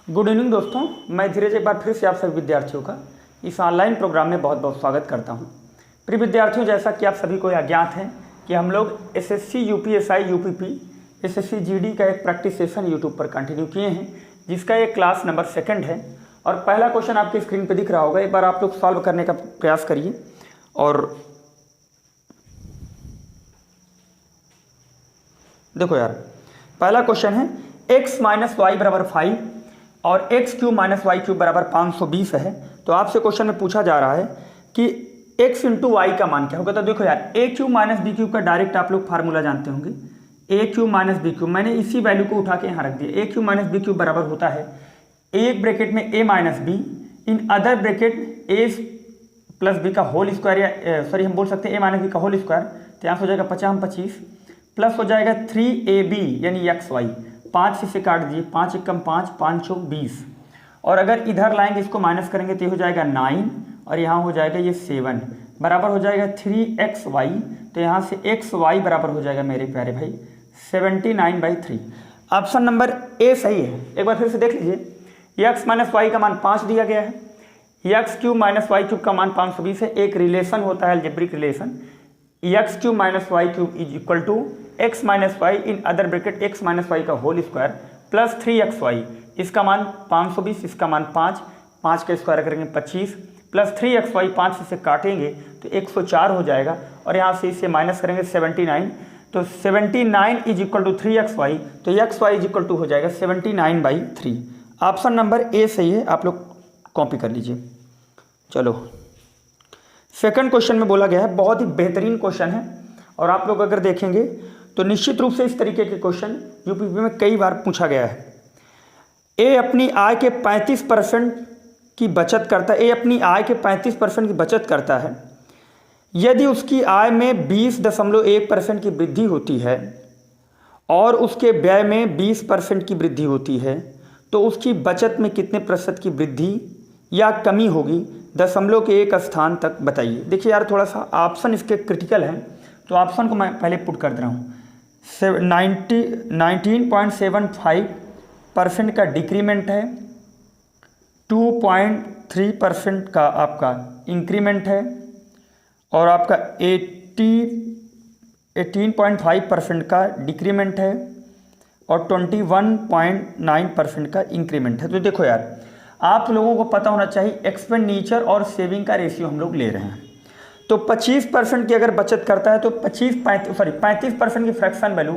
Good evening दोस्तों, मैं धीरज एक बार फिर से आप सभी विद्यार्थियों का इस ऑनलाइन प्रोग्राम में बहुत बहुत स्वागत करता हूं। प्रिय विद्यार्थियों, जैसा कि आप सभी को अज्ञात है कि हम लोग SSC UPSI UPP SSC GD का एक प्रैक्टिस सेशन यूट्यूब पर कंटिन्यू किए हैं, जिसका ये क्लास नंबर 2 है। और पहला क्वेश्चन आपकी स्क्रीन पर दिख रहा होगा, एक बार आप लोग सॉल्व करने का प्रयास करिए। और देखो यार, पहला क्वेश्चन है x माइनस वाई बराबर 5 और x cube minus y cube बराबर 520 है। तो आपसे क्वेश्चन में पूछा जा रहा है कि x इंटू वाई का मान क्या होगा। तो देखो यार, A cube minus B cube का डायरेक्ट आप लोग फार्मूला जानते होंगे, A cube minus B cube. मैंने इसी वैल्यू को उठा के यहाँ रख दिया। A cube minus B cube बराबर होता है एक ब्रैकेट में A minus B in other bracket A plus B का होल स्क्वायर, या सॉरी हम बोल सकते हैं ए माइनस बी का होल स्क्वायर। तो यहाँ से हो जाएगा 50 25 प्लस हो जाएगा 3ab यानी एक्स वाई। 5 से काट दीजिए, 5 एकम 5, 5 चौक 20। और अगर इधर लाएंगे इसको माइनस करेंगे तो ये हो जाएगा 9 और यहाँ हो जाएगा ये 7 बराबर हो जाएगा 3xy। तो यहाँ से xy बराबर हो जाएगा मेरे प्यारे भाई 79/3। ऑप्शन नंबर ए सही है। एक बार फिर से देख लीजिए, x माइनस वाई का मान 5 दिया गया है, x cube minus y cube का मान 520 है। एक रिलेशन होता है algebraic relation, x cube minus y cube is equal to x minus y in other bracket x minus y का होल स्क्वायर प्लस 3xy। इसका मान 520, इसका मान 5, 5 का स्क्वायर करेंगे 25 प्लस 3xy। 5 से काटेंगे तो 104 हो जाएगा और यहाँ से इसे माइनस करेंगे 79। तो 79 इज इक्वल टू 3xy। तो xy इज इक्वल टू हो जाएगा 79/3। ऑप्शन नंबर ए सही है, आप लोग कॉपी कर लीजिए। चलो, सेकंड क्वेश्चन में बोला गया है, बहुत ही बेहतरीन क्वेश्चन है और आप लोग अगर देखेंगे तो निश्चित रूप से इस तरीके के क्वेश्चन यूपीपी में कई बार पूछा गया है। ए अपनी आय के 35% की बचत करता है। ए अपनी आय के 35% की बचत करता है। यदि उसकी आय में 20.1% की वृद्धि होती है और उसके व्यय में 20% की वृद्धि होती है, तो उसकी बचत में कितने प्रतिशत की वृद्धि या कमी होगी, दशमलव के एक स्थान तक बताइए। देखिए यार, थोड़ा सा ऑप्शन इसके क्रिटिकल हैं, तो ऑप्शन को मैं पहले पुट कर दे रहा हूँ। 19.75% का डिक्रीमेंट है, 2.3% का आपका इंक्रीमेंट है और आपका 18.5% का डिक्रीमेंट है और 21.9% का इंक्रीमेंट है। तो देखो यार, आप लोगों को पता होना चाहिए एक्सपेंडिचर और सेविंग का रेशियो हम लोग ले रहे हैं। तो 25% की अगर बचत करता है तो 35% की फ्रैक्शन वैल्यू,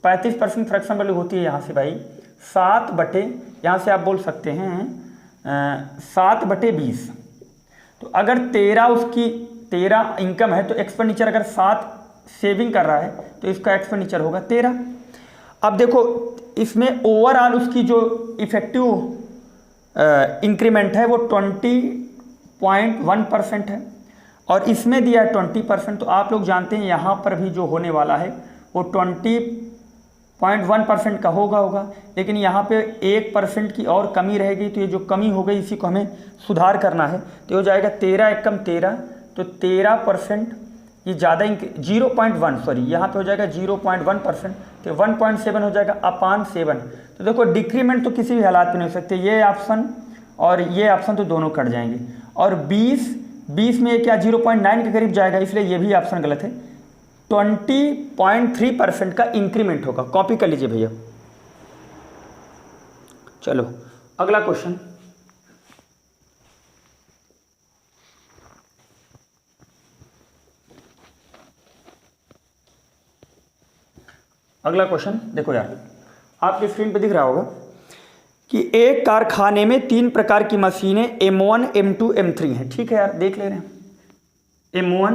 35% फ्रैक्शन वैल्यू होती है यहाँ से भाई 7 बटे, यहाँ से आप बोल सकते हैं 7/20। तो अगर 13 इनकम है तो एक्सपेंडिचर अगर 7 सेविंग कर रहा है तो इसका एक्सपेंडिचर होगा 13। अब देखो, इसमें ओवरऑल उसकी जो इफेक्टिव इंक्रीमेंट है वो 20.1% है और इसमें दिया है 20%। तो आप लोग जानते हैं यहाँ पर भी जो होने वाला है वो 20.1% का होगा, लेकिन यहाँ पे 1% की और कमी रहेगी। तो ये जो कमी हो गई इसी को हमें सुधार करना है। तो हो जाएगा 13 एकम 13, तो 13% ये ज़्यादा 0.1 सॉरी यहाँ पे हो जाएगा 0.1%, तो 1.7 हो जाएगा अपान 7। तो देखो, डिक्रीमेंट तो किसी भी हालात में नहीं हो सकते। ये ऑप्शन और ये ऑप्शन तो दोनों कट जाएंगे। और 20 में क्या 0.9 के करीब जाएगा, इसलिए ये भी ऑप्शन गलत है। 20.3% का इंक्रीमेंट होगा। कॉपी कर लीजिए भैया। चलो, अगला क्वेश्चन। अगला क्वेश्चन देखो यार, आपकी स्क्रीन पे दिख रहा होगा कि एक कारखाने में 3 प्रकार की मशीनें M1, M2, M3 हैं। ठीक है यार, देख ले रहे हैं, M1,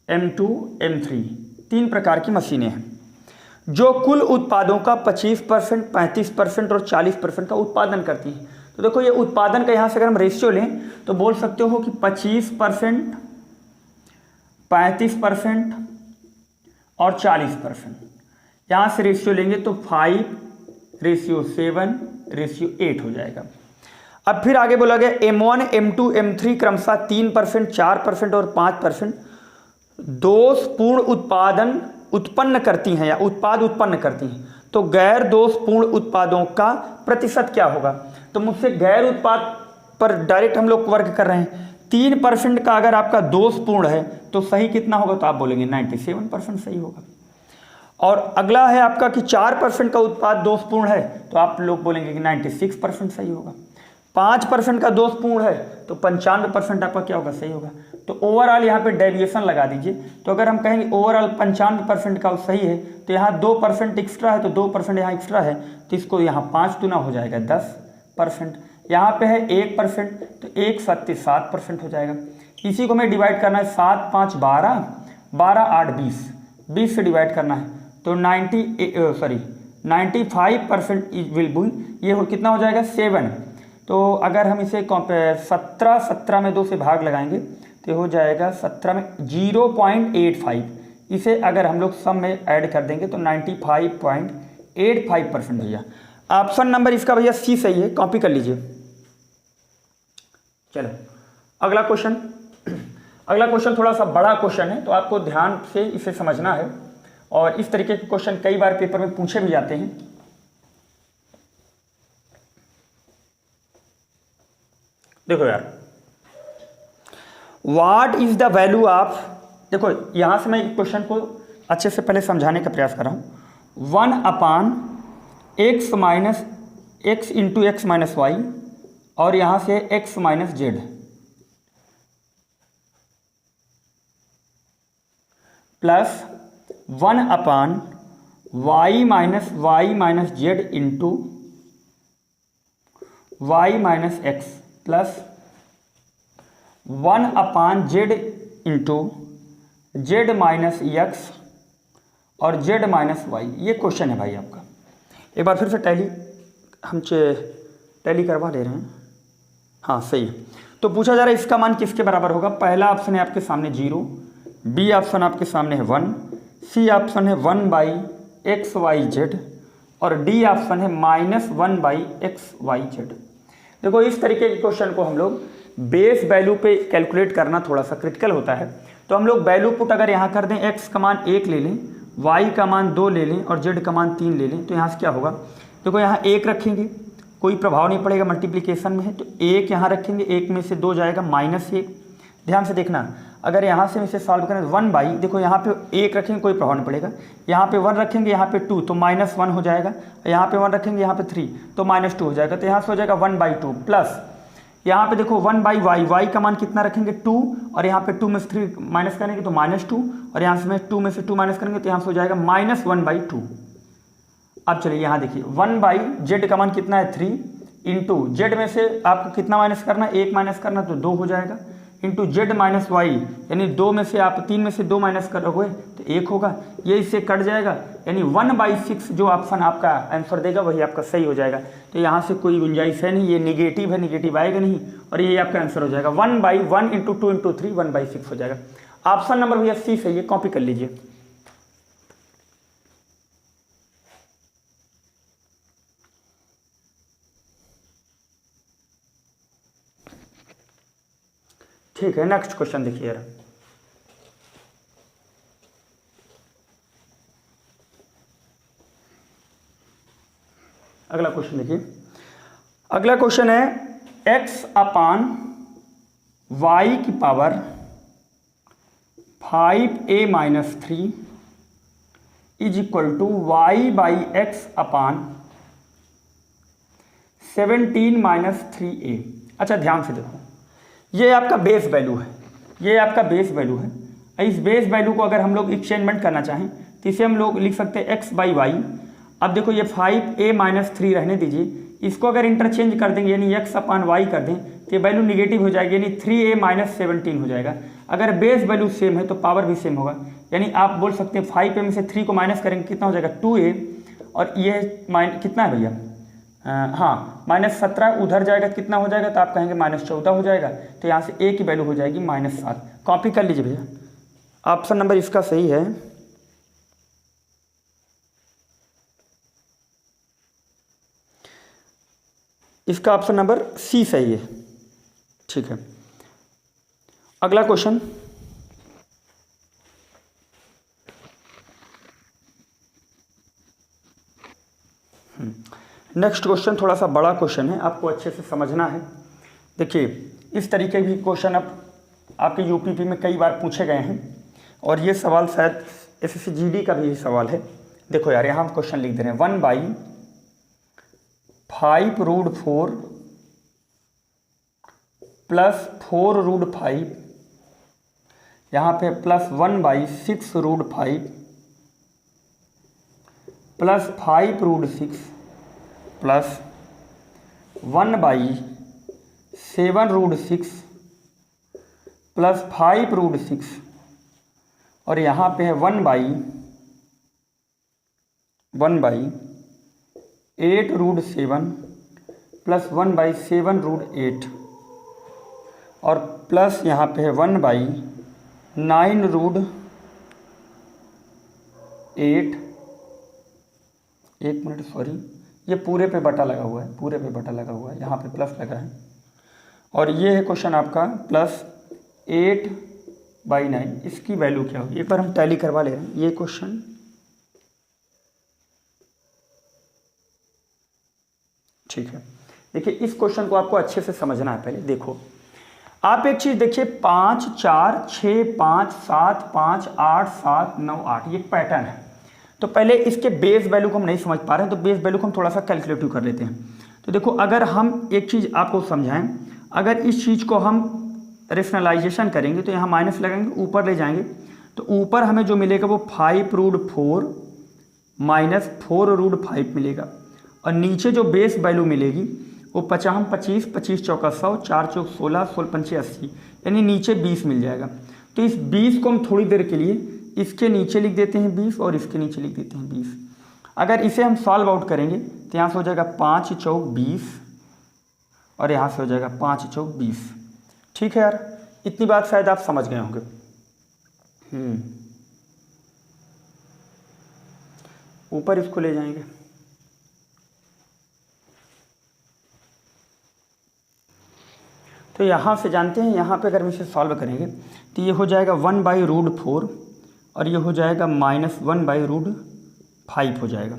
M2, M3 3 प्रकार की मशीनें हैं जो कुल उत्पादों का 25%, 35% और 40% का उत्पादन करती हैं। तो देखो, ये उत्पादन का यहाँ से अगर हम रेशियो लें तो बोल सकते हो कि 25%, 35% और 40%। यहाँ से रेशियो लेंगे तो 5:7:8 हो जाएगा। अब फिर आगे बोला गया M1, M2, M3 क्रमशः 3%, 4% और 5% दोषपूर्ण उत्पादन उत्पन्न करती हैं या उत्पाद उत्पन्न करती हैं। तो गैर दोषपूर्ण उत्पादों का प्रतिशत क्या होगा। तो मुझसे गैर उत्पाद पर डायरेक्ट हम लोग वर्क कर रहे हैं। 3% का अगर आपका दोषपूर्ण है तो सही कितना होगा, तो आप बोलेंगे 97% सही होगा। और अगला है आपका कि 4% का उत्पाद दोषपूर्ण है तो आप लोग बोलेंगे कि 96% सही होगा। 5% का दोषपूर्ण है तो 95% आपका क्या होगा, सही होगा। तो ओवरऑल यहाँ पे डेविएशन लगा दीजिए। तो अगर हम कहेंगे ओवरऑल 95% का सही है तो यहाँ 2% एक्स्ट्रा है, तो 2% यहाँ एक्स्ट्रा है तो इसको यहाँ 5 गुना हो जाएगा 10%। यहाँ पे है 1% तो 1 7 7% हो जाएगा। इसी को हमें डिवाइड करना है 7 5 12, 12 8 20, 20 से डिवाइड करना है तो 95% विल बी, ये कितना हो जाएगा 7। तो अगर हम इसे 17 में 2 से भाग लगाएंगे तो हो जाएगा 17 में 0.85। इसे अगर हम लोग सम में ऐड कर देंगे तो 95.85% भैया। ऑप्शन नंबर इसका भैया सी सही है, कॉपी कर लीजिए। चलो अगला क्वेश्चन। अगला क्वेश्चन थोड़ा सा बड़ा क्वेश्चन है तो आपको ध्यान से इसे समझना है, और इस तरीके के क्वेश्चन कई बार पेपर में पूछे भी जाते हैं। देखो यार, what is the value of, देखो यहां से मैं क्वेश्चन को अच्छे से पहले समझाने का प्रयास कर रहा हूं। 1/x minus x into x minus y, और यहां से x minus z plus 1/y minus z into y minus x plus 1/z into z minus x और जेड माइनस वाई। ये क्वेश्चन है भाई आपका। एक बार फिर से टैली करवा ले रहे हैं। हाँ सही है। तो पूछा जा रहा है इसका मान किसके बराबर होगा। पहला ऑप्शन है आपके सामने 0, बी ऑप्शन आपके सामने है 1, सी ऑप्शन है 1/xyz और डी ऑप्शन है -1/xyz। देखो इस तरीके के क्वेश्चन को हम लोग बेस वैल्यू पे कैलकुलेट करना थोड़ा सा क्रिटिकल होता है। तो हम लोग वैल्यू पुट अगर यहाँ कर दें, x का मान 1 ले लें, y का मान 2 ले लें और z का मान 3 ले लें, तो यहाँ से क्या होगा। देखो यहाँ 1 रखेंगे, कोई प्रभाव नहीं पड़ेगा, मल्टीप्लिकेशन में है तो 1 यहाँ रखेंगे, 1 में से 2 जाएगा -1। ध्यान से देखना, अगर यहाँ से इसे सॉल्व करें तो 1/, देखो यहाँ पे 1 रखेंगे कोई प्रभाव नहीं पड़ेगा, यहाँ पे 1 रखेंगे, यहाँ पे 2 तो -1 हो जाएगा, यहाँ पे 1 रखेंगे, यहाँ पे 3 तो -2 हो जाएगा। तो यहाँ से हो जाएगा 1/2 प्लस यहाँ पे देखो 1/y, y का मान कितना रखेंगे 2, और यहाँ पे 2 में से 3 माइनस करेंगे तो -2, और यहाँ से 2 में से 2 माइनस करेंगे तो यहाँ से हो जाएगा -1/2। अब चलिए यहाँ देखिए 1/z का मान कितना है 3, इंटू जेड में से आपको कितना माइनस करना है 1 माइनस करना तो 2 हो जाएगा, इंटू जेड माइनस वाई, यानी 2 में से आप 3 में से 2 माइनस करोगे तो 1 होगा, ये इससे कट जाएगा, यानी 1/6 जो ऑप्शन आपका आंसर देगा वही आपका सही हो जाएगा। तो यहाँ से कोई गुंजाइश है नहीं, ये निगेटिव है, निगेटिव आएगा नहीं, और ये आपका आंसर हो जाएगा 1/1 इंटू 2 इंटू 3 1/6 हो जाएगा। ऑप्शन नंबर भैया सी सही है, कॉपी कर लीजिए। ठीक है, नेक्स्ट क्वेश्चन देखिए यार। अगला क्वेश्चन देखिए, अगला क्वेश्चन है x/y की power 5a-3 is equal to y/x/17-3a। अच्छा ध्यान से देखो, ये आपका बेस वैल्यू है, ये आपका बेस वैल्यू है। इस बेस वैल्यू को अगर हम लोग एक्सचेंजमेंट करना चाहें तो इसे हम लोग लिख सकते हैं x/y। अब देखो ये 5a-3 रहने दीजिए, इसको अगर इंटरचेंज कर देंगे यानी x/y कर दें तो ये वैल्यू निगेटिव हो जाएगी, यानी 3a-17 हो जाएगा। अगर बेस वैल्यू सेम है तो पावर भी सेम होगा, यानी आप बोल सकते हैं 5a में से 3 को माइनस करेंगे कितना हो जाएगा 2a, और ये कितना है भैया हाँ -17 उधर जाएगा कितना हो जाएगा, तो आप कहेंगे -14 हो जाएगा। तो यहाँ से a की वैल्यू हो जाएगी -7। कॉपी कर लीजिए भैया, ऑप्शन नंबर इसका सही है। इसका ऑप्शन नंबर सी सही है। ठीक है, अगला क्वेश्चन नेक्स्ट क्वेश्चन थोड़ा सा बड़ा क्वेश्चन है, आपको अच्छे से समझना है। देखिए इस तरीके की क्वेश्चन अब आपके यूपीपी में कई बार पूछे गए हैं और ये सवाल शायद एसएससी जीडी का भी सवाल है। देखो यार यहाँ हम क्वेश्चन लिख दे रहे हैं 1/5√4 प्लस 4√5, यहाँ पे प्लस 1/6√5 प्लस 5√6 प्लस 1/7√6 प्लस 5√6 और यहाँ पे है 1/8√7 प्लस 1/7√8 और प्लस यहाँ पे है 1/9√8। एक मिनट सॉरी, ये पूरे पे बटा लगा हुआ है, पूरे पे बटा लगा हुआ है, यहाँ पे प्लस लगा है। और ये है क्वेश्चन आपका प्लस 8/9, इसकी वैल्यू क्या होगी एक बार हम टैली करवा ले रहे हैं। ये क्वेश्चन ठीक है। देखिए इस क्वेश्चन को आपको अच्छे से समझना है। पहले देखो आप एक चीज देखिए 5 4 6 5 7 5 8 7 9 8 ये पैटर्न है। तो पहले इसके बेस वैल्यू को हम नहीं समझ पा रहे हैं, तो बेस वैल्यू को हम थोड़ा सा कैलकुलेटिव कर लेते हैं। तो देखो अगर हम एक चीज़ आपको समझाएं, अगर इस चीज़ को हम रेशनलाइजेशन करेंगे तो यहाँ माइनस लगाएंगे, ऊपर ले जाएंगे तो ऊपर हमें जो मिलेगा वो 5√4 माइनस 4√5 मिलेगा और नीचे जो बेस वैल्यू मिलेगी वो 50 25 25 चौका 100 4 चौक 16 16 पंचे 80, यानी नीचे 20 मिल जाएगा। तो इस 20 को हम थोड़ी देर के लिए इसके नीचे लिख देते हैं 20 और इसके नीचे लिख देते हैं 20। अगर इसे हम सॉल्व आउट करेंगे तो यहाँ से हो जाएगा 5 चौक 20 और यहाँ से हो जाएगा 5 चौक 20। ठीक है यार, इतनी बात शायद आप समझ गए होंगे। ऊपर इसको ले जाएंगे तो यहाँ से जानते हैं, यहाँ पे अगर हम इसे सॉल्व करेंगे तो ये हो जाएगा 1/√4 और ये हो जाएगा -1/√5 हो जाएगा।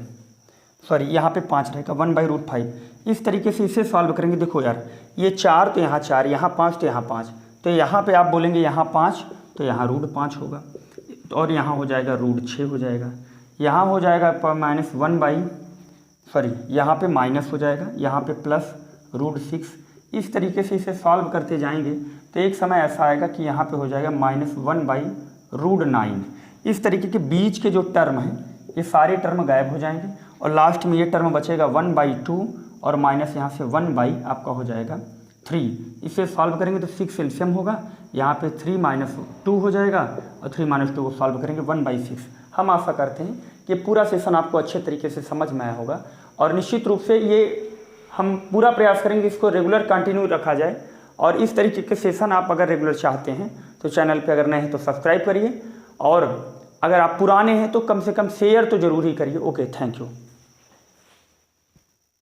सॉरी यहाँ पे 5 रहेगा 1/√5। इस तरीके से इसे सॉल्व करेंगे। देखो यार ये 4 तो यहाँ 4, यहाँ 5 तो यहाँ 5, तो यहाँ पे आप बोलेंगे यहाँ 5 तो यहाँ √5 होगा और यहाँ हो जाएगा √6 हो जाएगा। यहाँ हो जाएगा यहाँ पे माइनस हो जाएगा, यहाँ पे प्लस √6। इस तरीके से इसे सॉल्व करते जाएंगे तो एक समय ऐसा आएगा कि यहाँ पे हो जाएगा -1/√9। इस तरीके के बीच के जो टर्म हैं ये सारे टर्म गायब हो जाएंगे और लास्ट में ये टर्म बचेगा 1/2 और माइनस यहाँ से 1/ आपका हो जाएगा 3। इसे सॉल्व करेंगे तो 6 एलसीएम होगा, यहाँ पे 3 - 2 हो जाएगा और 3 - 2 को सॉल्व करेंगे 1/6। हम आशा करते हैं कि पूरा सेशन आपको अच्छे तरीके से समझ में आया होगा और निश्चित रूप से ये हम पूरा प्रयास करेंगे इसको रेगुलर कंटिन्यू रखा जाए। और इस तरीके के सेशन आप अगर रेगुलर चाहते हैं तो चैनल पे अगर नए हैं तो सब्सक्राइब करिए और अगर आप पुराने हैं तो कम से कम शेयर तो ज़रूर ही करिए। Okay, thank you.